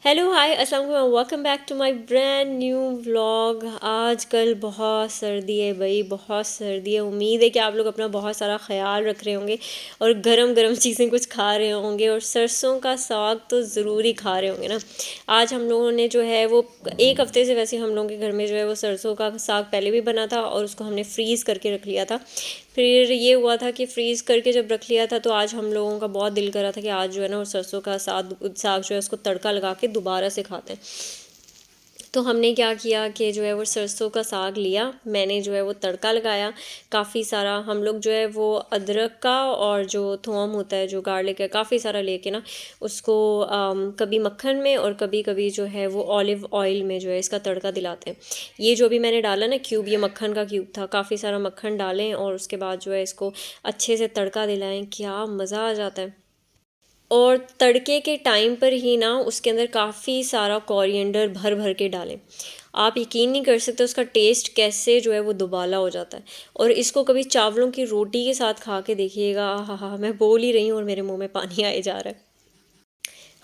Hello hi अस्सलाम वालेकुम welcome back to my brand new vlog. आजकल बहुत सर्दी है भाई, बहुत सर्दी है। उम्मीद है कि आप लोग अपना बहुत सारा ख्याल रख रहे होंगे और गरम गरम चीज़ें कुछ खा रहे होंगे और सरसों का साग तो ज़रूर ही खा रहे होंगे ना। आज हम लोगों ने जो है वो एक हफ़्ते से वैसे हम लोगों के घर में जो है वो सरसों का साग पहले भी बना था और उसको हमने फ्रीज़ करके रख लिया था। फिर ये हुआ था कि फ्रीज़ करके जब रख लिया था तो आज हम लोगों का बहुत दिल कर रहा था कि आज जो है ना वो सरसों का साग साग जो है उसको तड़का लगा के दोबारा से खाते हैं। तो हमने क्या किया कि जो है वो सरसों का साग लिया, मैंने जो है वो तड़का लगाया काफ़ी सारा। हम लोग जो है वो अदरक का और जो थोम होता है, जो गार्लिक है, काफ़ी सारा लेके ना उसको कभी मक्खन में और कभी कभी जो है वो ऑलिव ऑयल में जो है इसका तड़का दिलाते हैं। ये जो भी मैंने डाला ना क्यूब, ये मक्खन का क्यूब था। काफ़ी सारा मक्खन डालें और उसके बाद जो है इसको अच्छे से तड़का दिलाएं, क्या मज़ा आ जाता है। और तड़के के टाइम पर ही ना उसके अंदर काफ़ी सारा कोरिएंडर भर भर के डालें। आप यकीन नहीं कर सकते उसका टेस्ट कैसे जो है वो दुबाला हो जाता है। और इसको कभी चावलों की रोटी के साथ खा के देखिएगा, हाँ हाँ, मैं बोल ही रही हूँ और मेरे मुंह में पानी आए जा रहा है।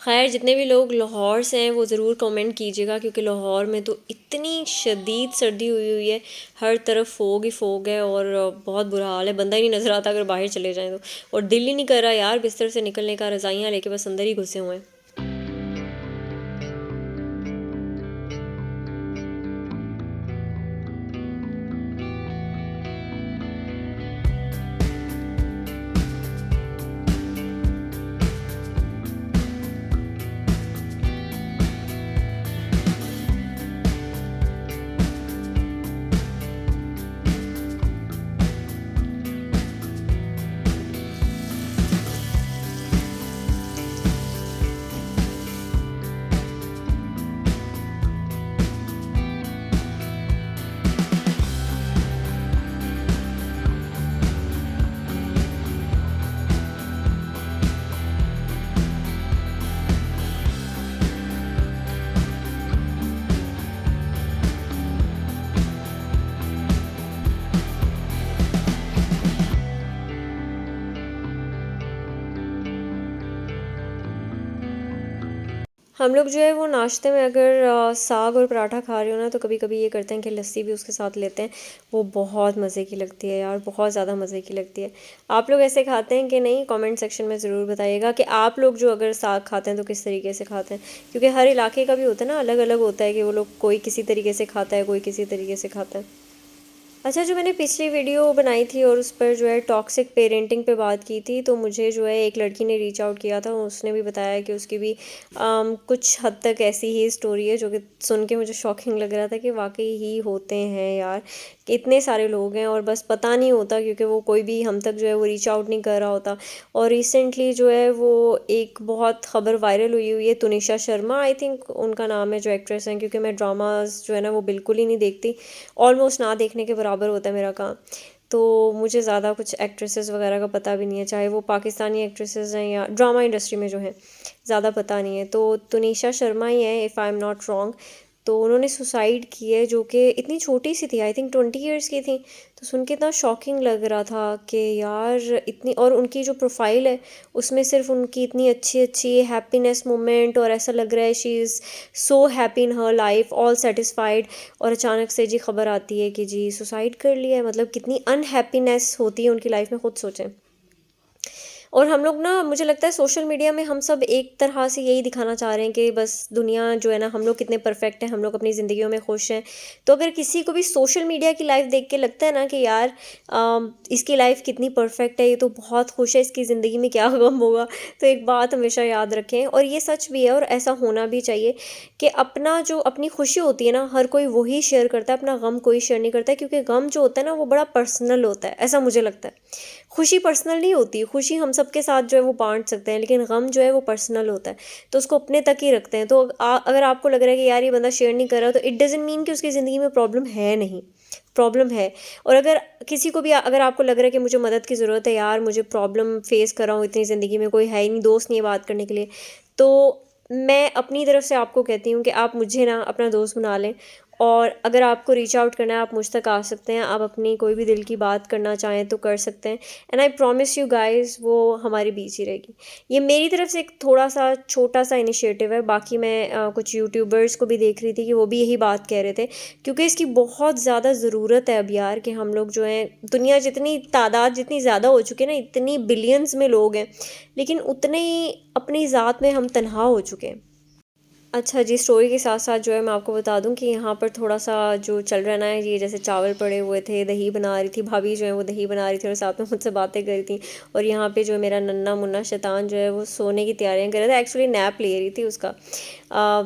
खैर, जितने भी लोग लाहौर से हैं वो ज़रूर कमेंट कीजिएगा, क्योंकि लाहौर में तो इतनी शदीद सर्दी हुई हुई है, हर तरफ फोग ही फोग है और बहुत बुरा हाल है। बंदा ही नहीं नज़र आता अगर बाहर चले जाएं तो। और दिल ही नहीं कर रहा यार बिस्तर से निकलने का, रज़ाइयाँ लेके बस अंदर ही घुसे हुए हैं। हम लोग जो है वो नाश्ते में अगर साग और पराठा खा रहे हो ना तो कभी कभी ये करते हैं कि लस्सी भी उसके साथ लेते हैं। वो बहुत मज़े की लगती है यार, बहुत ज़्यादा मज़े की लगती है। आप लोग ऐसे खाते हैं कि नहीं? कमेंट सेक्शन में ज़रूर बताइएगा कि आप लोग जो अगर साग खाते हैं तो किस तरीके से खाते हैं, क्योंकि हर इलाके का भी होता है ना, अलग अलग होता है कि वो लोग कोई किसी तरीके से खाता है, कोई किसी तरीके से खाता है। अच्छा, जो मैंने पिछली वीडियो बनाई थी और उस पर जो है टॉक्सिक पेरेंटिंग पे बात की थी, तो मुझे जो है एक लड़की ने रीच आउट किया था। उसने भी बताया कि उसकी भी कुछ हद तक ऐसी ही स्टोरी है, जो कि सुन के मुझे शॉकिंग लग रहा था कि वाकई ही होते हैं यार, कि इतने सारे लोग हैं और बस पता नहीं होता, क्योंकि वो कोई भी हम तक जो है वो रीच आउट नहीं कर रहा होता। और रिसेंटली जो है वो एक बहुत ख़बर वायरल हुई हुई है, तुनिशा शर्मा आई थिंक उनका नाम है, जो एक्ट्रेस हैं। क्योंकि मैं ड्रामाज जो है ना वो बिल्कुल ही नहीं देखती, ऑलमोस्ट ना देखने के बराबर होता है मेरा काम। तो मुझे ज़्यादा कुछ एक्ट्रेसेस वगैरह का पता भी नहीं है, चाहे वो पाकिस्तानी एक्ट्रेसेस हैं या ड्रामा इंडस्ट्री में जो हैं, ज़्यादा पता नहीं है। तो तुनिशा शर्मा ही है, if I am not wrong. तो उन्होंने सुसाइड की है, जो कि इतनी छोटी सी थी, आई थिंक 20 ईयर्स की थी। तो सुन के इतना शॉकिंग लग रहा था कि यार इतनी, और उनकी जो प्रोफाइल है उसमें सिर्फ उनकी इतनी अच्छी अच्छी हैप्पीनेस मोमेंट, और ऐसा लग रहा है she is so happy in her life, all satisfied. और अचानक से जी खबर आती है कि जी सुसाइड कर लिया है। मतलब कितनी अनहैप्पीनेस होती है उनकी लाइफ में, खुद सोचें। और हम लोग ना, मुझे लगता है सोशल मीडिया में हम सब एक तरह से यही दिखाना चाह रहे हैं कि बस दुनिया जो है ना, हम लोग कितने परफेक्ट हैं, हम लोग अपनी ज़िंदगियों में खुश हैं। तो अगर किसी को भी सोशल मीडिया की लाइफ देख के लगता है ना कि यार इसकी लाइफ कितनी परफेक्ट है, ये तो बहुत खुश है, इसकी ज़िंदगी में क्या गम होगा, तो एक बात हमेशा याद रखें, और ये सच भी है और ऐसा होना भी चाहिए, कि अपना जो अपनी खुशी होती है ना, हर कोई वही शेयर करता है, अपना गम कोई शेयर नहीं करता है। क्योंकि गम जो होता है ना वो बड़ा पर्सनल होता है, ऐसा मुझे लगता है। खुशी पर्सनल नहीं होती, खुशी हम सबके साथ जो है वो बांट सकते हैं, लेकिन गम जो है वो पर्सनल होता है, तो उसको अपने तक ही रखते हैं। तो अगर आपको लग रहा है कि यार ये बंदा शेयर नहीं कर रहा, तो इट डजेंट मीन कि उसकी ज़िंदगी में प्रॉब्लम है नहीं, प्रॉब्लम है। और अगर किसी को भी, अगर आपको लग रहा है कि मुझे मदद की ज़रूरत है यार, मुझे प्रॉब्लम फेस कर रहा हूँ, इतनी ज़िंदगी में कोई है ही नहीं, दोस्त नहीं है बात करने के लिए, तो मैं अपनी तरफ से आपको कहती हूँ कि आप मुझे ना अपना दोस्त बना लें। और अगर आपको रीच आउट करना है आप मुझ तक आ सकते हैं, आप अपनी कोई भी दिल की बात करना चाहें तो कर सकते हैं। And I promise you guys वो हमारे बीच ही रहेगी। ये मेरी तरफ से एक थोड़ा सा छोटा सा इनिशिएटिव है। बाकी मैं कुछ यूट्यूबर्स को भी देख रही थी कि वो भी यही बात कह रहे थे, क्योंकि इसकी बहुत ज़्यादा ज़रूरत है अब यार, कि हम लोग जो हैं, दुनिया जितनी तादाद जितनी ज़्यादा हो चुकी है ना, इतनी बिलियंस में लोग हैं, लेकिन उतने ही अपनी ज़ात में हम तन्हा हो चुके हैं। अच्छा जी, स्टोरी के साथ साथ जो है मैं आपको बता दूं कि यहाँ पर थोड़ा सा जो चल रहा है ना, ये जैसे चावल पड़े हुए थे, दही बना रही थी भाभी जो है, वो दही बना रही थी और साथ में मुझसे बातें कर रही थी। और यहाँ पे जो मेरा नन्ना मुन्ना शैतान जो है वो सोने की तैयारियां कर रहा था, एक्चुअली नैप ले रही थी उसका।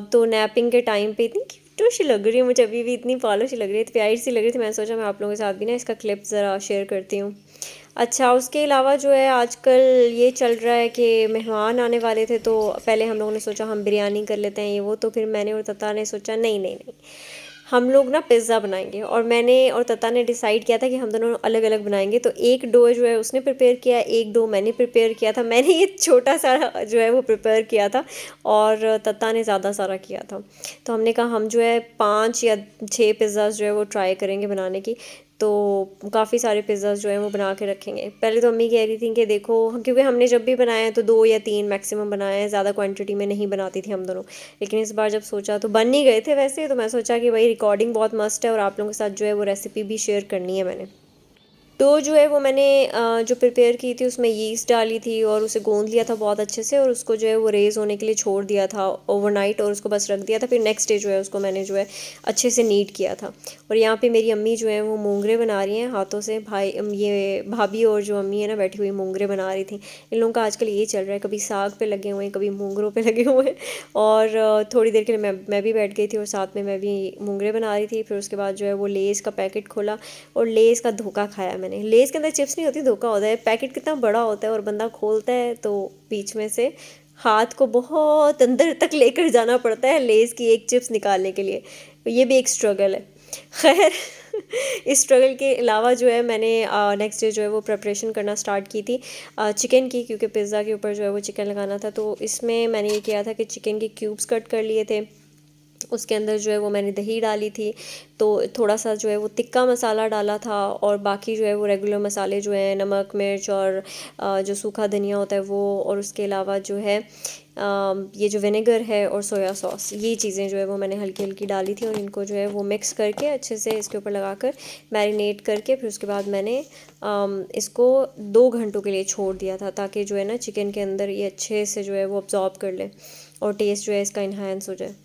तो नैपिंग के टाइम पे इतनी क्यूट सी लग रही है मुझे, अभी भी इतनी पालो सी लग रही है, प्यारी सी लग रही थी। मैंने सोचा मैं आप लोगों के साथ भी ना इसका क्लिप ज़रा शेयर करती हूँ। अच्छा, उसके अलावा जो है आजकल ये चल रहा है कि मेहमान आने वाले थे, तो पहले हम लोगों ने सोचा हम बिरयानी कर लेते हैं ये वो, तो फिर मैंने और तता ने सोचा नहीं नहीं नहीं, हम लोग ना पिज़्ज़ा बनाएंगे। और मैंने और तता ने डिसाइड किया था कि हम दोनों अलग अलग बनाएंगे। तो एक डो जो है उसने प्रिपेयर किया, एक डो मैंने प्रिपेयर किया था। मैंने ये छोटा सा जो है वो प्रिपेयर किया था और तता ने ज़्यादा सारा किया था। तो हमने कहा हम जो है 5 या 6 पिज़्ज़ा जो है वो ट्राई करेंगे बनाने की। तो काफ़ी सारे पिज़्ज़ाज़ जो हैं वो बना के रखेंगे। पहले तो अम्मी कह रही थी कि देखो, क्योंकि हमने जब भी बनाए हैं तो 2 या 3 मैक्सिमम बनाए हैं, ज़्यादा क्वांटिटी में नहीं बनाती थी हम दोनों। लेकिन इस बार जब सोचा तो बन ही गए थे वैसे, तो मैं सोचा कि भाई रिकॉर्डिंग बहुत मस्त है और आप लोगों के साथ जो है वो रेसिपी भी शेयर करनी है मैंने। डो जो है वो मैंने जो प्रिपेयर की थी उसमें यीस्ट डाली थी और उसे गूंद लिया था बहुत अच्छे से, और उसको जो है वो रेज़ होने के लिए छोड़ दिया था ओवरनाइट, और उसको बस रख दिया था। फिर नेक्स्ट डे जो है उसको मैंने जो है अच्छे से नीट किया था। और यहाँ पे मेरी अम्मी जो है वो मूंगरे बना रही हैं हाथों से। भाई ये भाभी और जो अम्मी है ना बैठी हुई मूंगरे बना रही थी। इन लोगों का आजकल ये चल रहा है, कभी साग पे लगे हुए हैं, कभी मूंगरों पे लगे हुए हैं। और थोड़ी देर के लिए मैं भी बैठ गई थी और साथ में मैं भी मूंगरे बना रही थी। फिर उसके बाद जो है वो लेस का पैकेट खोला और लेस का धोखा खाया मैंने। लेस के अंदर चिप्स नहीं होती, धोखा होता है। पैकेट कितना बड़ा होता है और बंदा खोलता है तो बीच में से हाथ को बहुत अंदर तक लेकर जाना पड़ता है लेस की एक चिप्स निकालने के लिए। ये भी एक स्ट्रगल है। खैर इस स्ट्रगल के अलावा जो है मैंने नेक्स्ट डे जो है वो प्रिपरेशन करना स्टार्ट की थी चिकन की, क्योंकि पिज़्ज़ा के ऊपर जो है वो चिकन लगाना था। तो इसमें मैंने ये किया था कि चिकन के क्यूब्स कट कर लिए थे। उसके अंदर जो है वो मैंने दही डाली थी, तो थोड़ा सा जो है वो तिक्का मसाला डाला था, और बाकी जो है वो रेगुलर मसाले जो हैं, नमक मिर्च और जो सूखा धनिया होता है वो, और उसके अलावा जो है ये जो विनेगर है और सोया सॉस, ये चीज़ें जो है वो मैंने हल्की हल्की डाली थी। और इनको जो है वो मिक्स करके अच्छे से इसके ऊपर लगाकर मैरिनेट करके फिर उसके बाद मैंने इसको 2 घंटों के लिए छोड़ दिया था, ताकि जो है ना चिकन के अंदर ये अच्छे से जो है वो अब्जॉर्ब कर ले और टेस्ट जो है इसका इन्हांस हो जाए।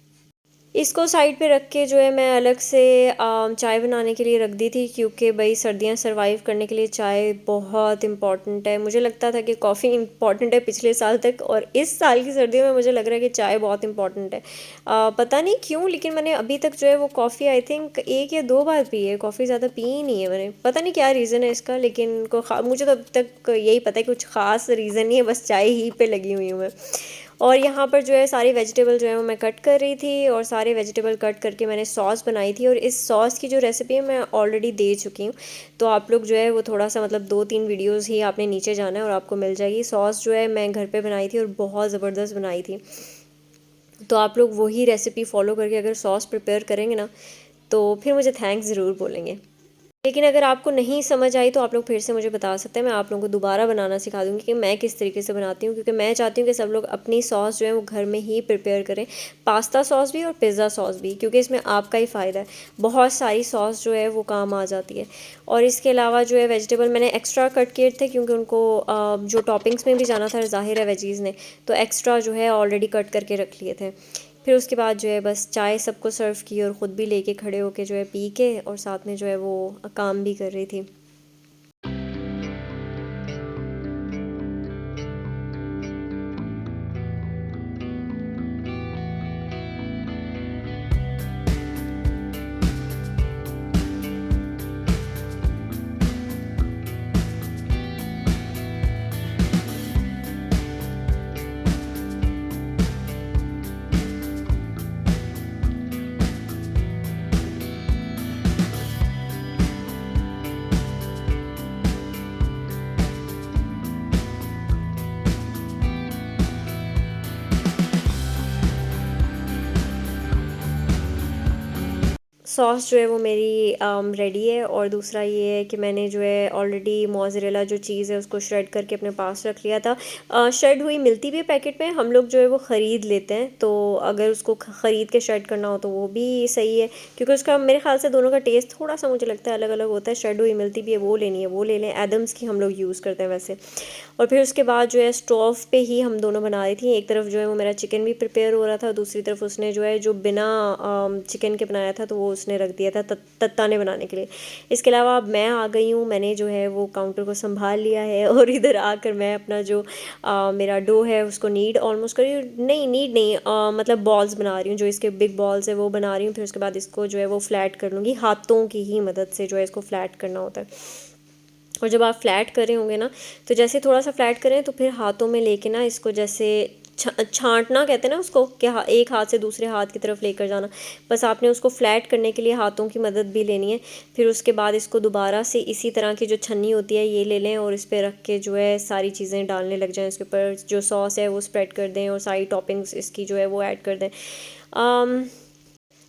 इसको साइड पे रख के जो है मैं अलग से चाय बनाने के लिए रख दी थी, क्योंकि भाई सर्दियाँ सरवाइव करने के लिए चाय बहुत इम्पॉर्टेंट है। मुझे लगता था कि कॉफ़ी इम्पॉर्टेंट है पिछले साल तक, और इस साल की सर्दियों में मुझे लग रहा है कि चाय बहुत इम्पॉर्टेंट है। पता नहीं क्यों, लेकिन मैंने अभी तक जो है वो कॉफ़ी आई थिंक 1 या 2 बार पी है। कॉफ़ी ज़्यादा पी ही नहीं है मैंने, पता नहीं क्या रीज़न है इसका, लेकिन मुझे तो अब तक यही पता है कि कुछ ख़ास रीज़न नहीं है, बस चाय ही पे लगी हुई हूँ मैं। और यहाँ पर जो है सारी वेजिटेबल जो है वो मैं कट कर रही थी, और सारे वेजिटेबल कट करके मैंने सॉस बनाई थी। और इस सॉस की जो रेसिपी है मैं ऑलरेडी दे चुकी हूँ, तो आप लोग जो है वो थोड़ा सा मतलब 2-3 वीडियोस ही आपने नीचे जाना है और आपको मिल जाएगी। सॉस जो है मैं घर पे बनाई थी और बहुत ज़बरदस्त बनाई थी। तो आप लोग वही रेसिपी फॉलो करके अगर सॉस प्रिपेयर करेंगे ना, तो फिर मुझे थैंक्स ज़रूर बोलेंगे। लेकिन अगर आपको नहीं समझ आई तो आप लोग फिर से मुझे बता सकते हैं, मैं आप लोगों को दोबारा बनाना सिखा दूँगी कि मैं किस तरीके से बनाती हूँ, क्योंकि मैं चाहती हूँ कि सब लोग अपनी सॉस जो है वो घर में ही प्रिपेयर करें। पास्ता सॉस भी और पिज़्ज़ा सॉस भी, क्योंकि इसमें आपका ही फ़ायदा है। बहुत सारी सॉस जो है वो काम आ जाती है। और इसके अलावा जो है वेजिटेबल मैंने एक्स्ट्रा कट किए थे, क्योंकि उनको जो टॉपिंग्स में भी जाना था ज़ाहिर है वेजीज़ ने, तो एक्स्ट्रा जो है ऑलरेडी कट करके रख लिए थे। फिर उसके बाद जो है बस चाय सबको सर्व की और ख़ुद भी लेके खड़े होके जो है पी के, और साथ में जो है वो काम भी कर रही थी। सॉस जो है वो मेरी रेडी है। और दूसरा ये है कि मैंने जो है ऑलरेडी मोज़रेला जो चीज़ है उसको श्रेड करके अपने पास रख लिया था। श्रेड हुई मिलती भी है पैकेट में, हम लोग जो है वो ख़रीद लेते हैं, तो अगर उसको ख़रीद के श्रेड करना हो तो वो भी सही है, क्योंकि उसका मेरे ख्याल से दोनों का टेस्ट थोड़ा सा मुझे लगता है अलग अलग होता है। श्रेड हुई मिलती भी है, वो लेनी है वो ले लें, एडम्स की हम लोग यूज़ करते हैं वैसे। और फिर उसके बाद जो है स्टोव पे ही हम दोनों बना रही थी। एक तरफ जो है वो मेरा चिकन भी प्रिपेयर हो रहा था, दूसरी तरफ उसने जो है जो बिना चिकन के बनाया था तो वो उसने रख दिया था तत्ताने बनाने के लिए। इसके अलावा अब मैं आ गई हूँ, मैंने जो है वो काउंटर को संभाल लिया है और इधर आकर मैं अपना जो मेरा डो है उसको नीड ऑलमोस्ट कर रही हूँ, नहीं नीड नहीं, मतलब बॉल्स बना रही हूँ, जो इसके बिग बॉल्स है वो बना रही हूँ। फिर उसके बाद इसको जो है वो फ्लैट कर लूँगी, हाथों की ही मदद से जो है इसको फ्लैट करना होता है। और जब आप फ्लैट कर रहे होंगे ना, तो जैसे थोड़ा सा फ्लैट करें तो फिर हाथों में लेके ना इसको जैसे छांटना कहते हैं ना उसको, कि एक हाथ से दूसरे हाथ की तरफ लेकर जाना। बस आपने उसको फ्लैट करने के लिए हाथों की मदद भी लेनी है। फिर उसके बाद इसको दोबारा से इसी तरह की जो छन्नी होती है ये ले लें और इस पर रख के जो है सारी चीज़ें डालने लग जाएं। इसके ऊपर जो सॉस है वो स्प्रेड कर दें और सारी टॉपिंग्स इसकी जो है वो ऐड कर दें।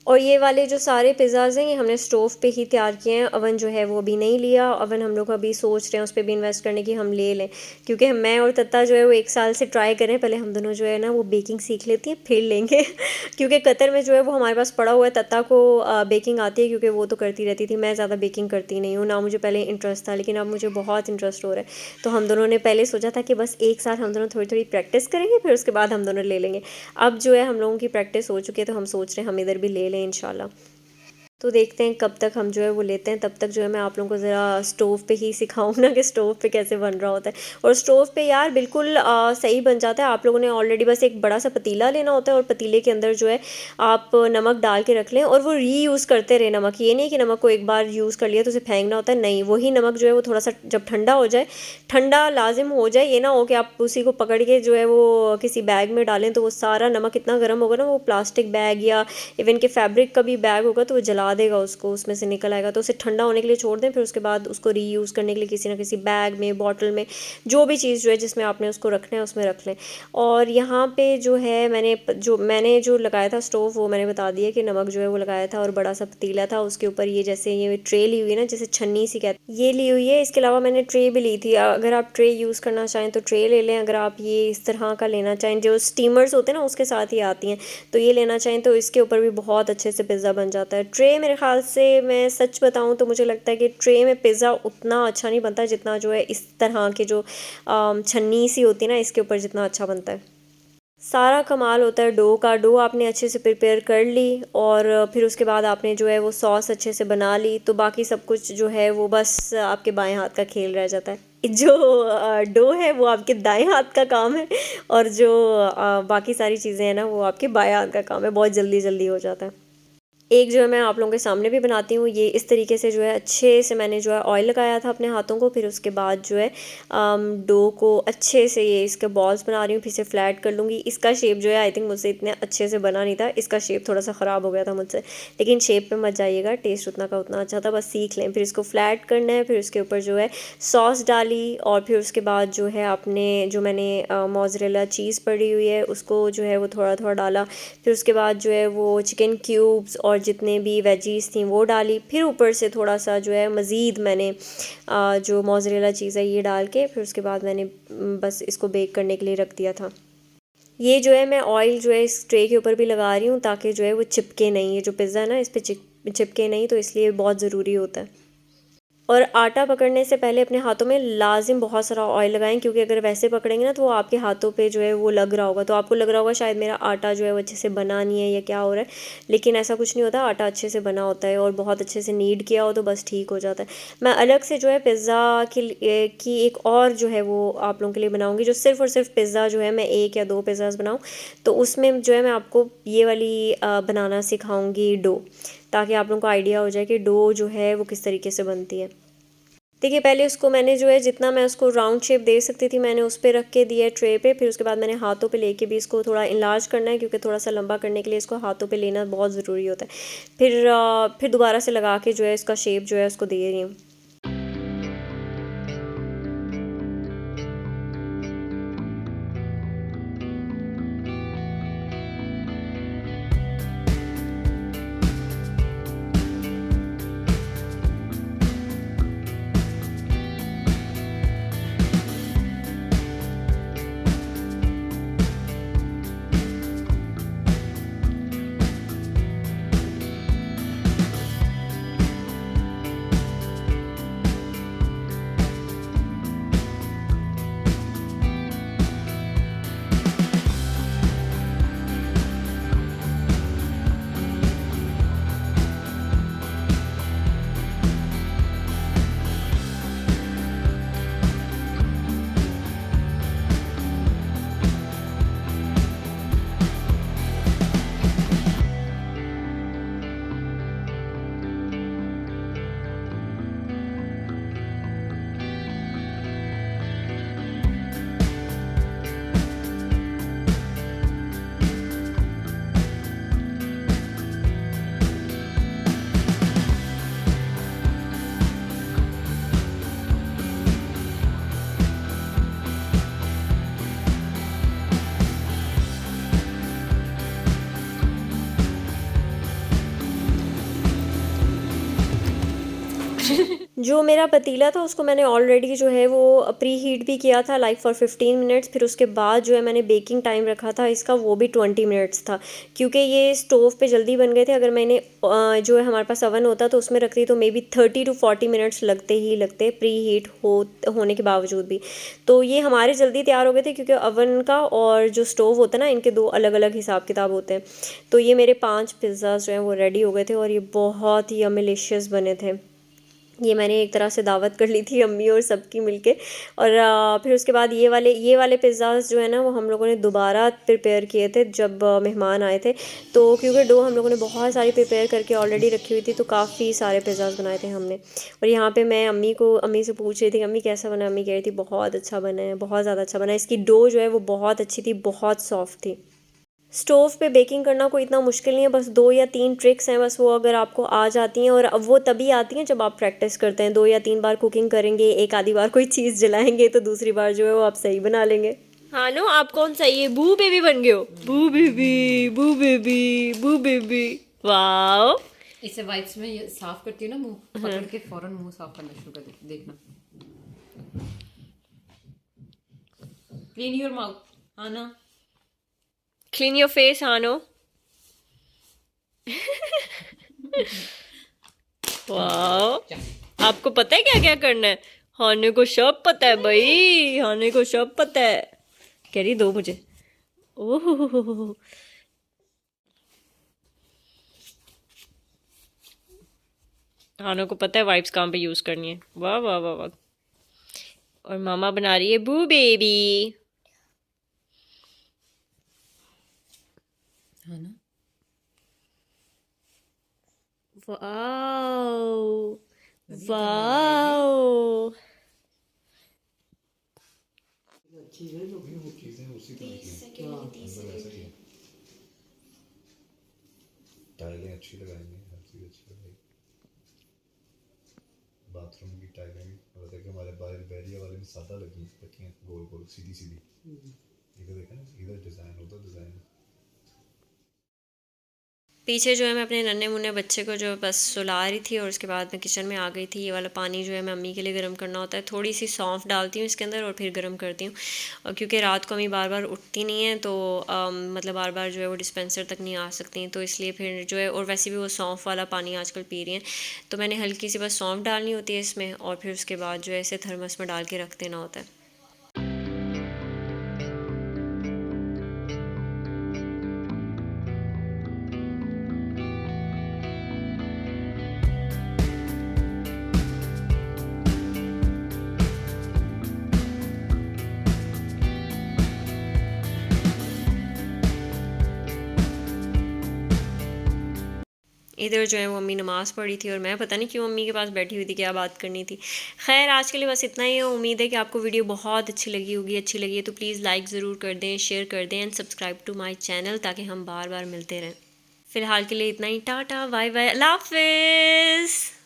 और ये वाले जो सारे पिज़्ज़ाज़ हैं ये हमने स्टोव पे ही तैयार किए हैं, अवन जो है वो अभी नहीं लिया। अवन हम लोग अभी सोच रहे हैं उस पर भी इन्वेस्ट करने की हम ले लें, क्योंकि मैं और तत्ता जो है वो 1 साल से ट्राई करें, पहले हम दोनों जो है ना वो बेकिंग सीख लेती हैं फिर लेंगे क्योंकि कतर में जो है वो हमारे पास पड़ा हुआ है। तत्ता को बेकिंग आती है क्योंकि वो तो करती रहती थी, मैं ज़्यादा बेकिंग करती नहीं हूँ, ना मुझे पहले इंटरेस्ट था, लेकिन अब मुझे बहुत इंटरेस्ट हो रहा है। तो हम दोनों ने पहले सोचा था कि बस 1 साल हम दोनों थोड़ी थोड़ी प्रैक्टिस करेंगे, फिर उसके बाद हम दोनों ले लेंगे। अब जो है हम लोगों की प्रैक्टिस हो चुकी है, तो हम सोच रहे हैं हम इधर भी ले लें इंशाल्लाह। तो देखते हैं कब तक हम जो है वो लेते हैं, तब तक जो है मैं आप लोगों को ज़रा स्टोव पे ही सिखाऊँ ना कि स्टोव पे कैसे बन रहा होता है। और स्टोव पे यार बिल्कुल सही बन जाता है। आप लोगों ने ऑलरेडी बस एक बड़ा सा पतीला लेना होता है और पतीले के अंदर जो है आप नमक डाल के रख लें, और वो रीयूज़ करते रहे नमक। ये नहीं कि नमक को एक बार यूज़ कर लिया तो उसे फेंकना होता है, नहीं, वही नमक जो है वो थोड़ा सा जब ठंडा हो जाए, ठंडा लाजिम हो जाए, ये ना हो कि आप उसी को पकड़ के जो है वो किसी बैग में डालें तो वो सारा नमक इतना गर्म होगा ना, वो प्लास्टिक बैग या इवन के फैब्रिक का भी बैग होगा तो वो जला देगा उसको, उसमें से निकल आएगा। तो उसे ठंडा होने के लिए छोड़ दें, फिर उसके बाद उसको रीयूज़ करने के लिए किसी ना किसी बैग में, बॉटल में, जो भी चीज़ जो है जिसमें आपने उसको रखना है उसमें रख लें। और यहाँ पे जो है मैंने जो लगाया था स्टोव, वो मैंने बता दिया कि नमक जो है वो लगाया था, और बड़ा सा पतीला था, उसके ऊपर ये जैसे ये ट्रे ली हुई है ना, जैसे छन्नी सी कहते हैं, ये ली हुई है। इसके अलावा मैंने ट्रे भी ली थी, अगर आप ट्रे यूज़ करना चाहें तो ट्रे ले लें, अगर आप ये इस तरह का लेना चाहें जो स्टीमर्स होते हैं ना उसके साथ ही आती हैं, तो ये लेना चाहें तो इसके ऊपर भी बहुत अच्छे से पिज़्ज़ा बन जाता है। ट्रे मेरे ख़्याल से, मैं सच बताऊं तो मुझे लगता है कि ट्रे में पिज़्ज़ा उतना अच्छा नहीं बनता जितना जो है इस तरह के जो छन्नी सी होती है ना इसके ऊपर जितना अच्छा बनता है। सारा कमाल होता है डो का। डो आपने अच्छे से प्रिपेयर कर ली और फिर उसके बाद आपने जो है वो सॉस अच्छे से बना ली, तो बाकी सब कुछ जो है वो बस आपके बाएं हाथ का खेल रह जाता है। जो डो है वो आपके दाएं हाथ का काम है, और जो बाकी सारी चीज़ें हैं ना वो आपके बाएं हाथ का काम है, बहुत जल्दी जल्दी हो जाता है। एक जो है मैं आप लोगों के सामने भी बनाती हूँ, ये इस तरीके से जो है अच्छे से मैंने जो है ऑयल लगाया था अपने हाथों को, फिर उसके बाद जो है डो को अच्छे से ये इसके बॉल्स बना रही हूँ, फिर से फ्लैट कर लूँगी। इसका शेप जो है आई थिंक मुझसे इतने अच्छे से बना नहीं था, इसका शेप थोड़ा सा ख़राब हो गया था मुझसे, लेकिन शेप पे मत जाइएगा, टेस्ट उतना का उतना अच्छा था, बस सीख लें। फिर इसको फ्लैट करना है, फिर उसके ऊपर जो है सॉस डाली, और फिर उसके बाद जो है आपने जो मैंने मोज़रेला चीज़ पड़ी हुई है उसको जो है वो थोड़ा थोड़ा डाला, फिर उसके बाद जो है वो चिकन क्यूब्स और जितने भी वेजीज़ थी वो डाली, फिर ऊपर से थोड़ा सा जो है मज़ीद मैंने जो मोज़रेला चीज़ है ये डाल के, फिर उसके बाद मैंने बस इसको बेक करने के लिए रख दिया था। ये जो है मैं ऑयल जो है इस ट्रे के ऊपर भी लगा रही हूँ ताकि जो है वो चिपके नहीं, ये जो पिज़्ज़ा है ना इस पर चिपके नहीं, तो इसलिए बहुत ज़रूरी होता है। और आटा पकड़ने से पहले अपने हाथों में लाजिम बहुत सारा ऑयल लगाएं, क्योंकि अगर वैसे पकड़ेंगे ना तो वो आपके हाथों पे जो है वो लग रहा होगा, तो आपको लग रहा होगा शायद मेरा आटा जो है वो अच्छे से बना नहीं है या क्या हो रहा है, लेकिन ऐसा कुछ नहीं होता, आटा अच्छे से बना होता है और बहुत अच्छे से नीड किया हो तो बस ठीक हो जाता है। मैं अलग से जो है पिज़्ज़ा की एक और जो है वो आप लोगों के लिए बनाऊँगी, जो सिर्फ़ और सिर्फ पिज़्ज़ा जो है मैं 1 या 2 पिज़्ज़ाज़ बनाऊँ, तो उसमें जो है मैं आपको ये वाली बनाना सिखाऊँगी डो, ताकि आप लोगों को आइडिया हो जाए कि डो जो है वो किस तरीके से बनती है। देखिए पहले उसको मैंने जो है जितना मैं उसको राउंड शेप दे सकती थी मैंने उस पर रख के दिया है ट्रे पे, फिर उसके बाद मैंने हाथों पे लेके भी इसको थोड़ा इनलार्ज करना है, क्योंकि थोड़ा सा लंबा करने के लिए इसको हाथों पे लेना बहुत ज़रूरी होता है। फिर दोबारा से लगा के जो है इसका शेप जो है उसको दे रही हूँ। जो मेरा पतीला था उसको मैंने ऑलरेडी जो है वो प्री हीट भी किया था लाइक फॉर 15 मिनट्स। फिर उसके बाद जो है मैंने बेकिंग टाइम रखा था इसका, वो भी 20 मिनट्स था, क्योंकि ये स्टोव पे जल्दी बन गए थे। अगर मैंने जो है हमारे पास अवन होता तो उसमें रखती तो मे बी 30 to 40 मिनट्स लगते ही लगते प्री हीट होने के बावजूद भी। तो ये हमारे जल्दी तैयार हो गए थे, क्योंकि अवन का और जो स्टोव होता है ना, इनके दो अलग अलग हिसाब किताब होते हैं। तो ये मेरे 5 पिज़्ज़ाज जो हैं वो रेडी हो गए थे और ये बहुत ही अमेलिशियस बने थे। ये मैंने एक तरह से दावत कर ली थी अम्मी और सबकी मिलके। और फिर उसके बाद ये वाले पिज़्ज़ाज़ जो है ना वो हम लोगों ने दोबारा प्रिपेयर किए थे जब मेहमान आए थे। तो क्योंकि डो हम लोगों ने बहुत सारी प्रिपेयर करके ऑलरेडी रखी हुई थी, तो काफ़ी सारे पिज़्ज़ाज़ बनाए थे हमने। और यहाँ पे मैं अम्मी से पूछ रही थी, अम्मी कैसा बना? अम्मी कह रही थी बहुत अच्छा बना है, बहुत ज़्यादा अच्छा बना है। इसकी डो जो है वो बहुत अच्छी थी, बहुत सॉफ्ट थी। स्टोव पे बेकिंग करना कोई इतना मुश्किल नहीं है, बस 2 या 3 ट्रिक्स हैं बस, वो अगर आपको आ जाती हैं। और अब वो तभी आती हैं जब आप प्रैक्टिस करते हैं। 2 या 3 बार कुकिंग करेंगे, एक आधी बार कोई चीज़ जलाएंगे, तो दूसरी बार जो है वो आप सही बना लेंगे। हाँ नो, आप कौन सा ये बू बेबी बन गए हो? बू बेबी, बू बेबी, बू बेबी। वाओ। इसे वाइप्स में ये साफ करती हूँ ना, मुंह पकड़ के फौरन मुंह साफ करना शुरू कर देती, देखना। क्लीन योर माउथ, हाँ ना। क्लीन योर फेस, हाँ नो। वाओ। आपको पता है क्या क्या करना है? हाने को सब पता है भाई, हाने को सब पता है। कह रही दो मुझे। ओह, हानो को पता है वाइप्स कहाँ पे यूज करनी है। वाह वाह वाह वाह। और मामा बना रही है बू बेबी। हाँ ना। वाओ अभी तो वाओ। टाइलें अच्छी लगाएंगे, हर चीज़ अच्छी लगाएंगे। बाथरूम की टाइलें भी और देखिए हमारे बाहर बैरिया वाले में सादा लगी रखी हैं, गोल गोल सीधी सीधी। इधर देखा ना, इधर डिज़ाइन उधर डिज़ाइन। पीछे जो है मैं अपने नन्हे मुन्ने बच्चे को जो बस सुला रही थी, और उसके बाद मैं किचन में आ गई थी। ये वाला पानी जो है मैं अम्मी के लिए गर्म करना होता है, थोड़ी सी सौंफ डालती हूँ इसके अंदर और फिर गर्म करती हूँ। और क्योंकि रात को अम्मी बार बार उठती नहीं है, तो मतलब बार बार जो है वो डिस्पेंसर तक नहीं आ सकती, तो इसलिए फिर जो है, और वैसे भी वो सौंफ वाला पानी आजकल पी रही हैं, तो मैंने हल्की सी बस सौंफ डालनी होती है इसमें, और फिर उसके बाद जो है इसे थर्मस में डाल के रख देना होता है। इधर जो है वो अम्मी नमाज़ पढ़ी थी, और मैं पता नहीं क्यों अम्मी के पास बैठी हुई थी, क्या बात करनी थी। खैर आज के लिए बस इतना ही है। उम्मीद है कि आपको वीडियो बहुत अच्छी लगी होगी। अच्छी लगी है तो प्लीज़ लाइक ज़रूर कर दें, शेयर कर दें and subscribe to my channel, ताकि हम बार बार मिलते रहें। फ़िलहाल के लिए इतना ही। टाटा बाय बाय, अल्लाह हाफिज़।